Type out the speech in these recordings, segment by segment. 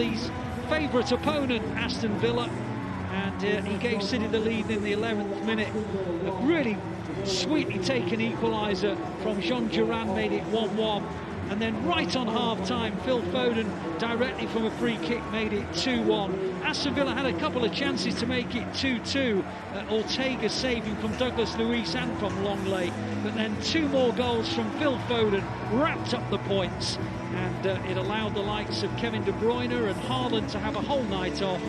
Ellie's favourite opponent, Aston Villa, and he gave City the lead in the 11th minute. A really sweetly taken equaliser from Jean Duran made it 1-1. And then right on half-time, Phil Foden, directly from a free kick, made it 2-1. Aston Villa had a couple of chances to make it 2-2. Ortega saving from Douglas Luiz and from Longley. But then two more goals from Phil Foden wrapped up the points. And it allowed the likes of Kevin De Bruyne and Haaland to have a whole night off.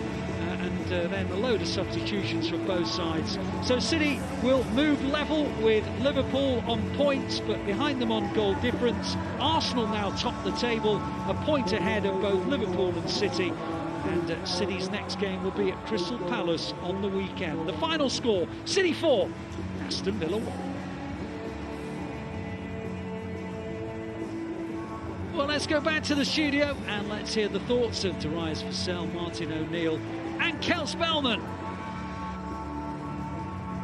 And then a load of substitutions from both sides. So City will move level with Liverpool on points, but behind them on goal difference. Arsenal now top the table, a point ahead of both Liverpool and City. And City's next game will be at Crystal Palace on the weekend. The final score, City 4, Aston Villa 1. Well, let's go back to the studio and let's hear the thoughts of Darius, Vassell, Martin O'Neill and Kel Spellman.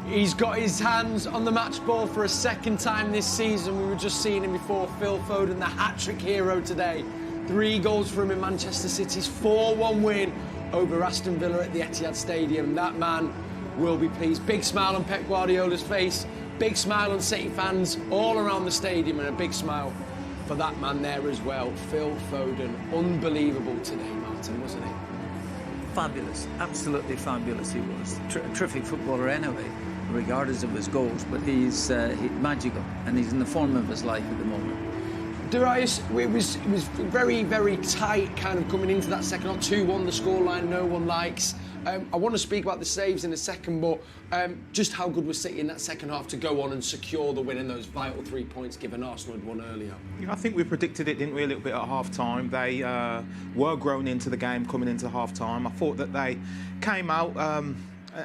He's got his hands on the match ball for a second time this season. We were just seeing him before. Phil Foden, the hat-trick hero today. 3 goals for him in Manchester City's 4-1 win over Aston Villa at the Etihad Stadium. That man will be pleased. Big smile on Pep Guardiola's face. Big smile on City fans all around the stadium, and a big smile for that man there as well. Phil Foden, unbelievable today, Martin, wasn't he? Fabulous, absolutely fabulous he was. Terrific footballer anyway, regardless of his goals, but he's magical, and he's in the form of his life at the moment. Darius, it was very, very tight kind of coming into that second half. 2-1 the scoreline, no one likes. I want to speak about the saves in a second, but just how good was City in that second half to go on and secure the win in those vital 3 points given Arsenal had won earlier? Yeah, I think we predicted it, didn't we, a little bit at half-time. They were grown into the game coming into half-time. I thought that they came out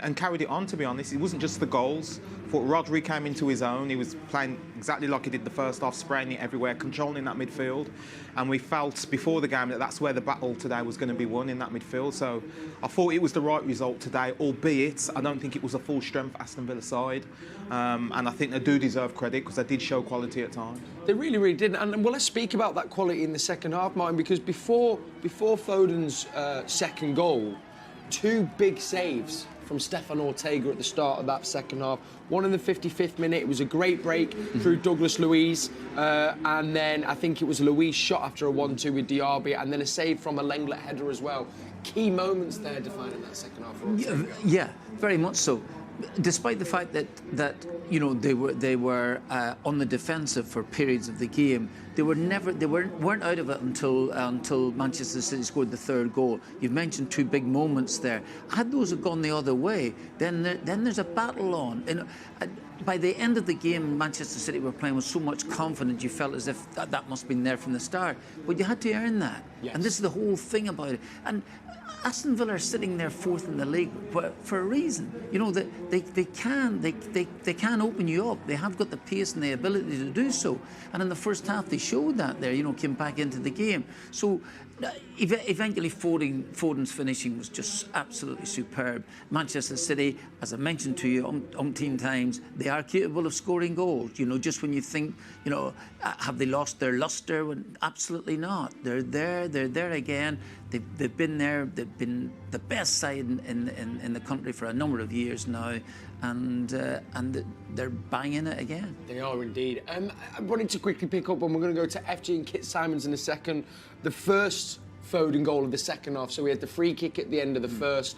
and carried it on, to be honest. It wasn't just the goals. I thought Rodri came into his own. He was playing exactly like he did the first half, spraying it everywhere, controlling that midfield. And we felt before the game that that's where the battle today was going to be won, in that midfield. So I thought it was the right result today, albeit I don't think it was a full-strength Aston Villa side. And I think they do deserve credit because they did show quality at times. They really, really did. And well, let's speak about that quality in the second half, Martin, because before Foden's second goal, 2 big saves from Stefan Ortega at the start of that second half. One in the 55th minute, it was a great break through Douglas Luiz, and then I think it was Luiz shot after a 1-2 with Diaby, and then a save from a Lenglet header as well. Key moments there defining that second half. Yeah, very much so. Despite the fact that you know they were on the defensive for periods of the game, they weren't out of it until Manchester City scored the 3rd goal. You've mentioned 2 big moments there. Had those have gone the other way, then there's a battle on. And by the end of the game, Manchester City were playing with so much confidence. You felt as if that must have been there from the start, but you had to earn that. Yes. And this is the whole thing about it. And Aston Villa are sitting there 4th in the league for a reason. You know, they can open you up. They have got the pace and the ability to do so. And in the first half, they showed that there, you know, came back into the game. So eventually Foden's finishing was just absolutely superb. Manchester City, as I mentioned to you umpteen times, they are capable of scoring goals. You know, just when you think, you know, have they lost their lustre? Well, absolutely not. They're there again. They've been there. They've been the best side in the country for a number of years now, and they're banging it again. They are indeed. I wanted to quickly pick up, and we're going to go to FG and Kit Simons in a second. The first Foden goal of the second half. So we had the free kick at the end of the first.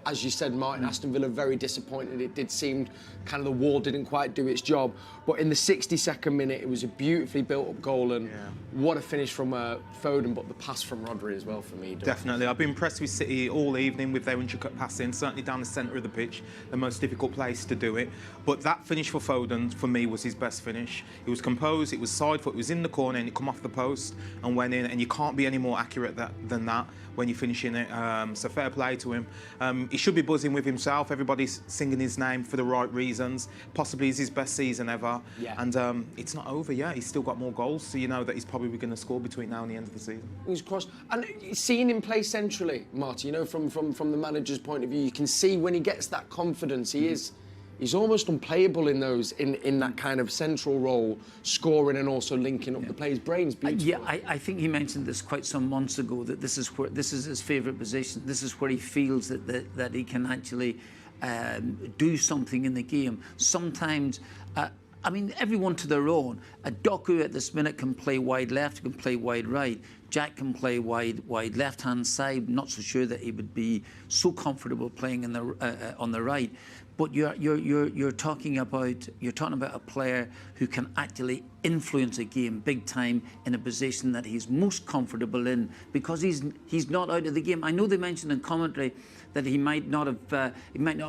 As you said, Martin, Aston Villa very disappointed. It did seem kind of the wall didn't quite do its job. But in the 62nd minute, it was a beautifully built-up goal, and what a finish from Foden, but the pass from Rodri as well for me. Definitely. I've been impressed with City all evening with their intricate passing, certainly down the centre of the pitch, the most difficult place to do it. But that finish for Foden, for me, was his best finish. It was composed, it was side foot, it was in the corner, and it come off the post and went in, and you can't be any more accurate than that when you're finishing it. So fair play to him. He should be buzzing with himself. Everybody's singing his name for the right reasons. Possibly it's his best season ever. Yeah. And it's not over yet. He's still got more goals, so you know that he's probably going to score between now and the end of the season. He's crossed. And seeing him play centrally, Marty, you know, from the manager's point of view, you can see when he gets that confidence, he is he's almost unplayable in that kind of central role, scoring and also linking up the play. His brain's beautiful. Yeah, I think he mentioned this quite some months ago, that this is his favourite position. This is where he feels that he can actually do something in the game. Sometimes, I mean, everyone to their own. Doku at this minute can play wide left, can play wide right. Jack can play wide left-hand side. Not so sure that he would be so comfortable playing in the on the right. But you're talking about a player who can actually influence a game big time in a position that he's most comfortable in, because he's not out of the game. I know they mentioned in commentary that he might not have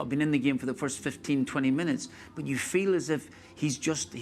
been in the game for the first 15-20 minutes, but you feel as if he's just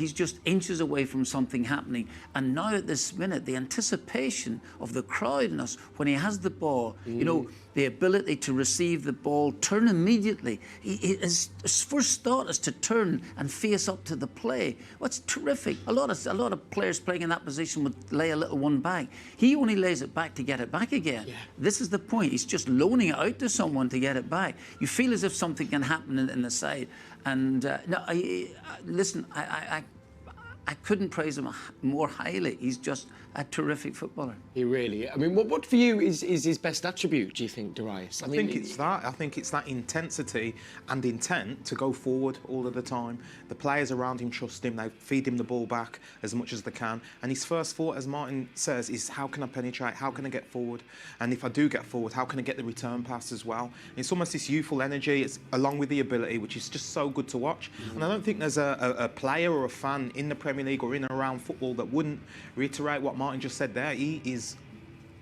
inches away from something happening. And now at this minute, the anticipation of the crowd in us when he has the ball, you know, the ability to receive the ball, turn immediately. His first thought is to turn and face up to the play. What's terrific. A lot of players playing in that position would lay a little one back. He only lays it back to get it back again. Yeah. This is the point. He's just loaning it out to someone to get it back. You feel as if something can happen in the side. And no, listen, I couldn't praise him more highly. He's just a terrific footballer. He really. I mean, what for you is his best attribute, do you think, Darius? I think it's that. I think it's that intensity and intent to go forward all of the time. The players around him trust him. They feed him the ball back as much as they can. And his first thought, as Martin says, is how can I penetrate? How can I get forward? And if I do get forward, how can I get the return pass as well? And it's almost this youthful energy, it's along with the ability, which is just so good to watch. And I don't think there's a player or a fan in the Premier League or in and around football that wouldn't reiterate what Martin just said there. He is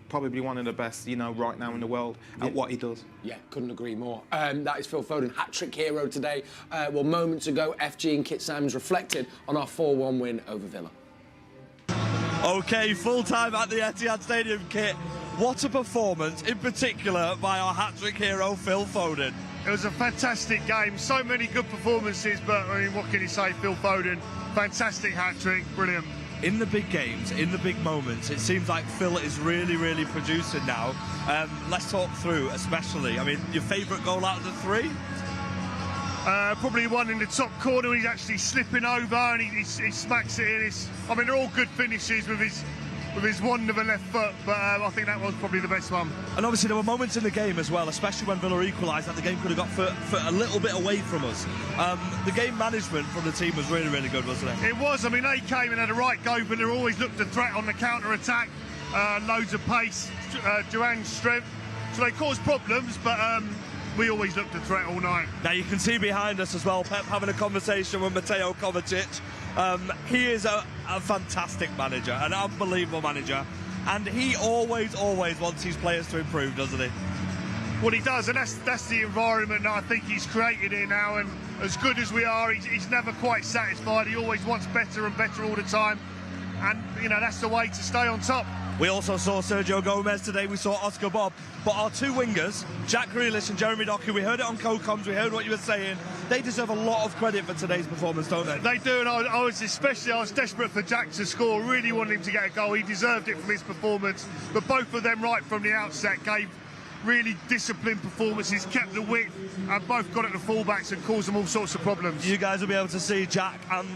probably one of the best, you know, right now in the world at what he does. Yeah, couldn't agree more. That is Phil Foden, hat-trick hero today. Well, moments ago, FG and Kit Simons reflected on our 4-1 win over Villa. OK, full-time at the Etihad Stadium, Kit. What a performance, in particular, by our hat-trick hero, Phil Foden. It was a fantastic game, so many good performances, but I mean, what can you say, Phil Foden? Fantastic hat-trick, brilliant. In the big games, in the big moments, it seems like Phil is really, really producing now. Let's talk through, especially, I mean, your favourite goal out of the three? Probably one in the top corner when he's actually slipping over and he smacks it in. I mean, they're all good finishes with his wand of a left foot, but I think that was probably the best one. And obviously there were moments in the game as well, especially when Villa equalised, that the game could have got for a little bit away from us. The game management from the team was really, really good, wasn't it? It was. I mean, they came and had a right go, but they always looked a threat on the counter-attack. Loads of pace, Duran's strength. So they caused problems, but we always looked a threat all night. Now you can see behind us as well, Pep having a conversation with Mateo Kovacic. He is a fantastic manager, an unbelievable manager, and he always wants his players to improve, doesn't he? Well, he does, and that's the environment that I think he's created here now. And as good as we are, he's never quite satisfied. He always wants better and better all the time, and you know that's the way to stay on top. We also saw Sergio Gomez today, we saw Oscar Bob, but our two wingers, Jack Grealish and Jeremy Doku, we heard it on co-coms, we heard what you were saying, they deserve a lot of credit for today's performance, don't they? They do, and I was desperate for Jack to score, really wanted him to get a goal, he deserved it from his performance, but both of them right from the outset gave really disciplined performances, kept the width, and both got at the fullbacks and caused them all sorts of problems. You guys will be able to see Jack and,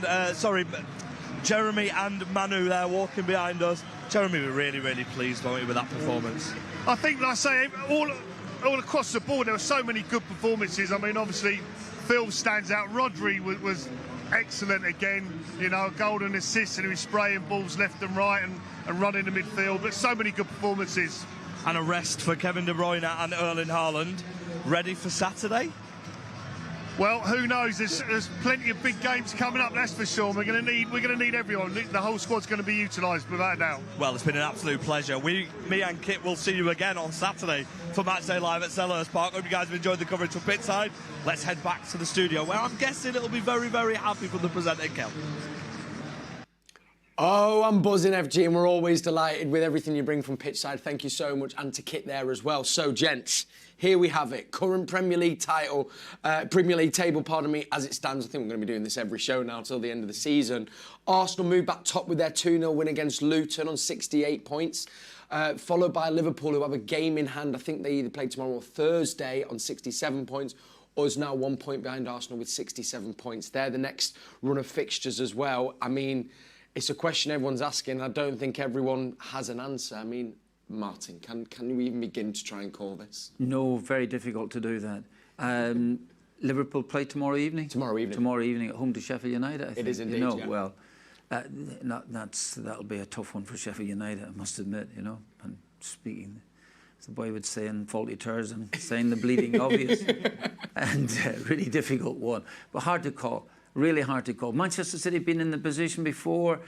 Jeremy and Manu there walking behind us. Jeremy, we're really, really pleased, weren't we, with that performance? I think, like I say, all across the board, there were so many good performances. I mean, obviously, Phil stands out. Rodri was excellent again. You know, a golden assist, and he was spraying balls left and right and running the midfield. But so many good performances. And a rest for Kevin De Bruyne and Erling Haaland. Ready for Saturday? Well, who knows? There's plenty of big games coming up, that's for sure. We're going to need everyone. The whole squad's going to be utilised without a doubt. Well, it's been an absolute pleasure. Me and Kit will see you again on Saturday for Matchday Live at Selhurst Park. Hope you guys have enjoyed the coverage from Pitchside. Let's head back to the studio, where I'm guessing it'll be very, very happy from the presenter, Kel. Oh, I'm buzzing, FG, and we're always delighted with everything you bring from Pitchside. Thank you so much, and to Kit there as well. So, gents, here we have it. Current Premier League table, as it stands. I think we're going to be doing this every show now till the end of the season. Arsenal moved back top with their 2-0 win against Luton on 68 points. Followed by Liverpool, who have a game in hand. I think they either play tomorrow or Thursday on 67 points. Us now 1 point behind Arsenal with 67 points. They're the next run of fixtures as well. I mean, it's a question everyone's asking. I don't think everyone has an answer. I mean, Martin, can you even begin to try and call this? No, very difficult to do that. Liverpool play tomorrow evening? Tomorrow evening. Tomorrow evening at home to Sheffield United, I think. It is indeed, you know, yeah. Well, that'll be a tough one for Sheffield United, I must admit, you know. And speaking, as the boy would say, in faulty terms, and saying the bleeding obvious. And really difficult one. But hard to call, really hard to call. Manchester City been in the position before,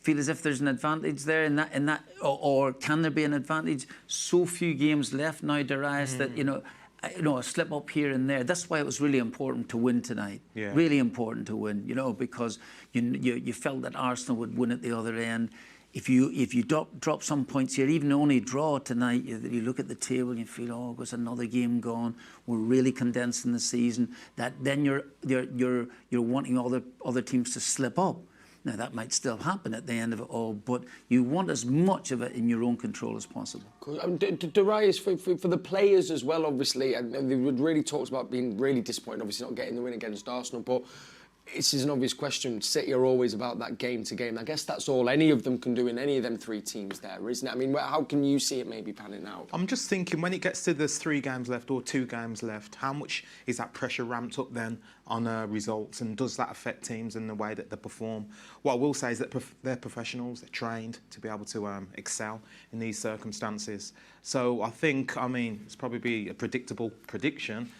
feel as if there's an advantage there in that, or can there be an advantage? So few games left now, Darius, that, you know, a slip up here and there. That's why it was really important to win tonight. Yeah. Really important to win, you know, because you felt that Arsenal would win at the other end. If you drop some points here, even only draw tonight, you look at the table and you feel, oh, there's another game gone. We're really condensing the season. That then you're wanting other teams to slip up. Now, that might still happen at the end of it all, but you want as much of it in your own control as possible. Darius, for the players as well, obviously, and they really talks about being really disappointed, obviously not getting the win against Arsenal, but this is an obvious question. City are always about that game to game. I guess that's all any of them can do in any of them three teams there, isn't it? I mean, how can you see it maybe panning out? I'm just thinking when it gets to there's 3 games left or 2 games left, how much is that pressure ramped up then on results, and does that affect teams in the way that they perform? What I will say is that they're professionals, they're trained to be able to excel in these circumstances. So I think, I mean, it's probably a predictable prediction.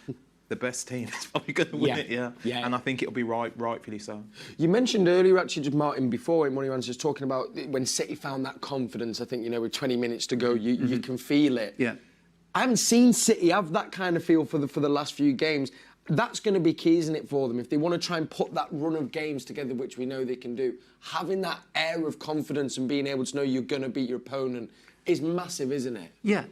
The best team is probably going to win it, yeah. And I think it'll be rightfully so. You mentioned earlier, actually, just Martin, before in one of your answers, talking about when City found that confidence. I think, you know, with 20 minutes to go, you can feel it. Yeah. I haven't seen City have that kind of feel for the last few games. That's going to be key, isn't it, for them? If they want to try and put that run of games together, which we know they can do, having that air of confidence and being able to know you're going to beat your opponent is massive, isn't it? Yeah.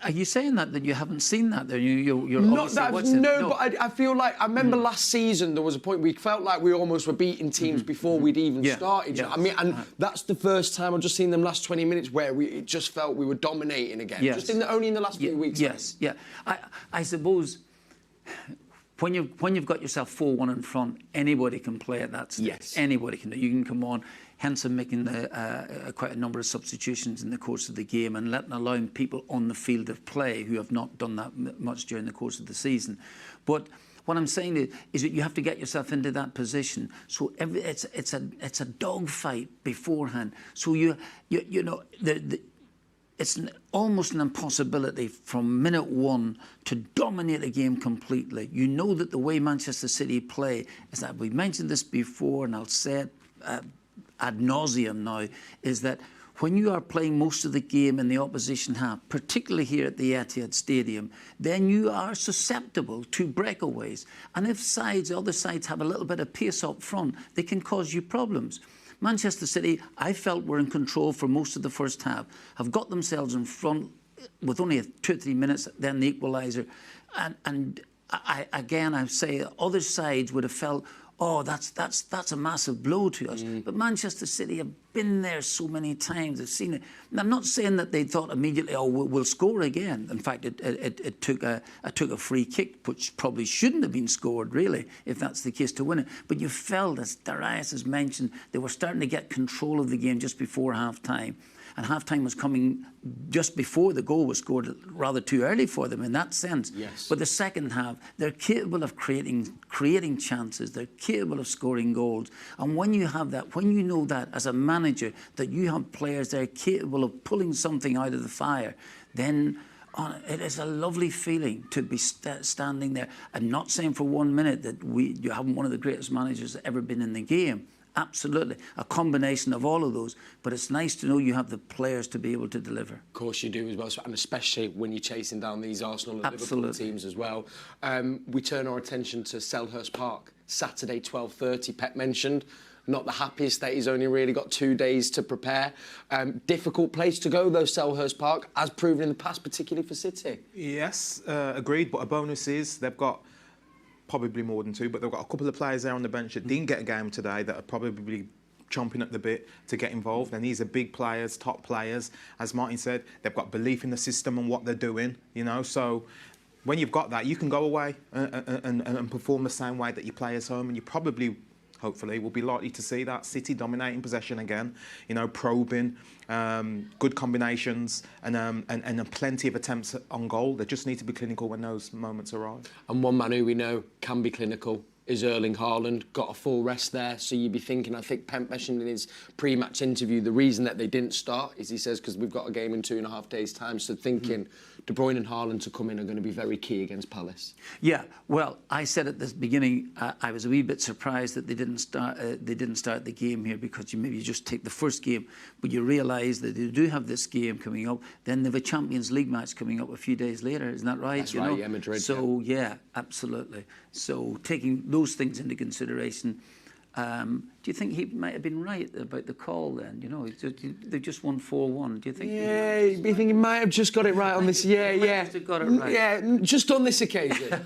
Are you saying that you haven't seen that? You're not that. No, but I feel like I remember last season there was a point we felt like we almost were beating teams before we'd even started. Yes. I mean, and that's the first time I've just seen them last 20 minutes where it just felt we were dominating again. Yes. Just only in the last few weeks. Yes, yeah. I suppose when you've got yourself 4-1 in front, anybody can play at that stage. Yes. Anybody can. You can come on. Hence, I'm making quite a number of substitutions in the course of the game and allowing people on the field of play who have not done that much during the course of the season. But what I'm saying is that you have to get yourself into that position. So it's a dogfight beforehand. So you know it's almost an impossibility from minute 1 to dominate a game completely. You know that the way Manchester City play is that we mentioned this before, and I'll say it ad nauseum now, is that when you are playing most of the game in the opposition half, particularly here at the Etihad Stadium, then you are susceptible to breakaways. And if other sides have a little bit of pace up front, they can cause you problems. Manchester City, I felt, were in control for most of the first half, have got themselves in front with only 2 or 3 minutes, then the equaliser. And I say other sides would have felt, oh, that's a massive blow to us. But Manchester City have been there so many times. They've seen it. And I'm not saying that they thought immediately, oh, we'll score again. In fact, it took a free kick, which probably shouldn't have been scored, really, if that's the case, to win it. But you felt, as Darius has mentioned, they were starting to get control of the game just before half-time. And half-time was coming just before the goal was scored, rather too early for them in that sense. Yes. But the second half, they're capable of creating chances. They're capable of scoring goals. And when you have that, when you know that as a manager, that you have players that are capable of pulling something out of the fire, then it is a lovely feeling to be standing there. I'm not saying for 1 minute that you haven't one of the greatest managers that ever been in the game. Absolutely. A combination of all of those. But it's nice to know you have the players to be able to deliver. Of course you do as well, and especially when you're chasing down these Arsenal and Liverpool teams as well. We turn our attention to Selhurst Park. Saturday, 12:30, Pep mentioned. Not the happiest that he's only really got 2 days to prepare. Difficult place to go, though, Selhurst Park, as proven in the past, particularly for City. Yes, agreed. But a bonus is they've got probably more than 2, but they've got a couple of players there on the bench that didn't get a game today that are probably chomping at the bit to get involved. And these are big players, top players. As Martin said, they've got belief in the system and what they're doing, you know. So when you've got that, you can go away and perform the same way that you play as home, and you probably, hopefully, will be likely to see that City dominating possession again. You know, probing, good combinations, and plenty of attempts on goal. They just need to be clinical when those moments arrive. And one man who we know can be clinical is Erling Haaland. Got a full rest there, so you'd be thinking, I think Hemp mentioned in his pre-match interview, the reason that they didn't start is, he says, because we've got a game in 2.5 days' time, so thinking De Bruyne and Haaland to come in are going to be very key against Palace. Yeah, well, I said at the beginning, I was a wee bit surprised that they didn't start the game here, because you just take the first game, but you realise that they do have this game coming up, then they have a Champions League match coming up a few days later, isn't that right? That's right, yeah, Madrid. So, yeah, absolutely. So, taking those things into consideration, do you think he might have been right about the call then? You know, they just won 4-1. Do you think? Yeah, you think he might have just got it right on this? Yeah. Got it right. Yeah, just on this occasion.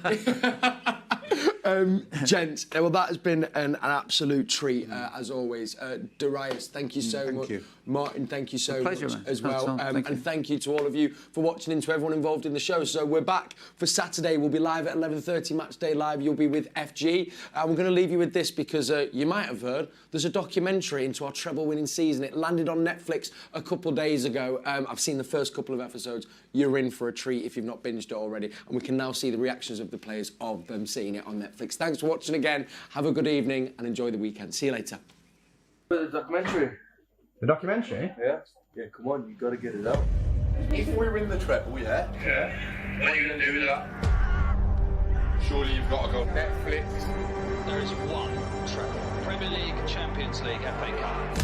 Gents, well, that has been an absolute treat, as always. Darius, thank you so much. You. Martin, thank you so much man. as well. Thank thank you to all of you for watching, and to everyone involved in the show. So we're back for Saturday. We'll be live at 11:30, Matchday Live. You'll be with FG. We're going to leave you with this, because you might have heard there's a documentary into our treble-winning season. It landed on Netflix a couple of days ago. I've seen the first couple of episodes. You're in for a treat if you've not binged it already. And we can now see the reactions of the players of them seeing it on Netflix. Thanks for watching again. Have a good evening and enjoy the weekend. See you later. The documentary. The documentary? Yeah. Yeah, come on, you got to get it out. If we win the treble, yeah? Yeah. When are you going to do that? Surely you've got to go Netflix. There is one treble. Premier League, Champions League, FA Cup.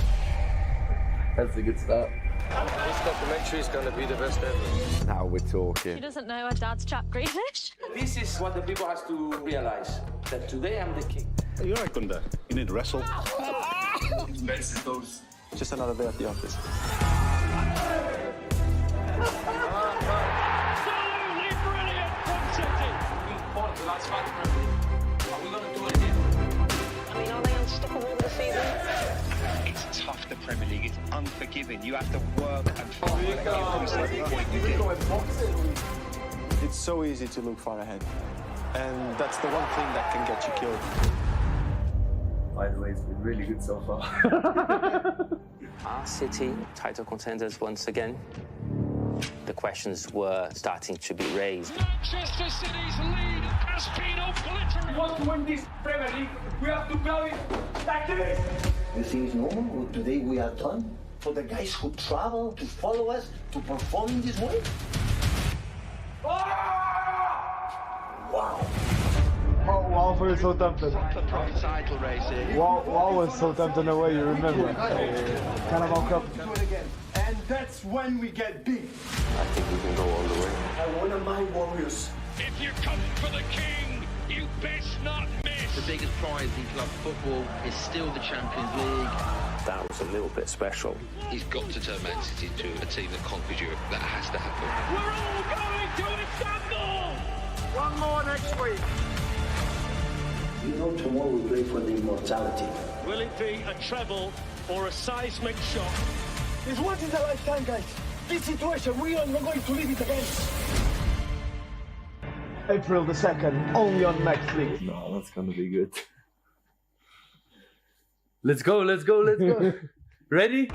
That's a good start. This documentary is going to be the best ever. Now we're talking. She doesn't know her dad's chap Grealish. This is what the people have to realize, that today I'm the king. You're right, Gunda. You need to wrestle. Just another day at the office. Absolutely brilliant from City. We fought the last 5 Premier League. Are we going to do it again? I mean, are they unstoppable this season? It's tough, the Premier League. It's unforgiving. You have to work and fight. It's so easy to look far ahead. And that's the one thing that can get you killed. By the way, it's been really good so far. Are City title contenders once again? The questions were starting to be raised. Manchester City's lead has been obliterated. We want to win this Premier League. We have to play like this. You think it's normal? Today we are done for the guys who travel to follow us to perform in this way? Wow. Oh, wow, for Southampton. Proper title racing. Wow, was Southampton away, you remember? Carabao Cup. Do it again. And that's when we get big. I think we can go all the way. I want to my Warriors. If you come for the king, you best not miss. The biggest prize in club football is still the Champions League. That was a little bit special. He's got to turn Man City to a team that conquers Europe. That has to happen. We're all going to Istanbul! One more next week. You know, tomorrow we play for the immortality. Will it be a treble or a seismic shock? It's once in a lifetime, guys. This situation, we are not going to leave it again. April the 2nd, only on Max League. No, that's going to be good. Let's go. Ready?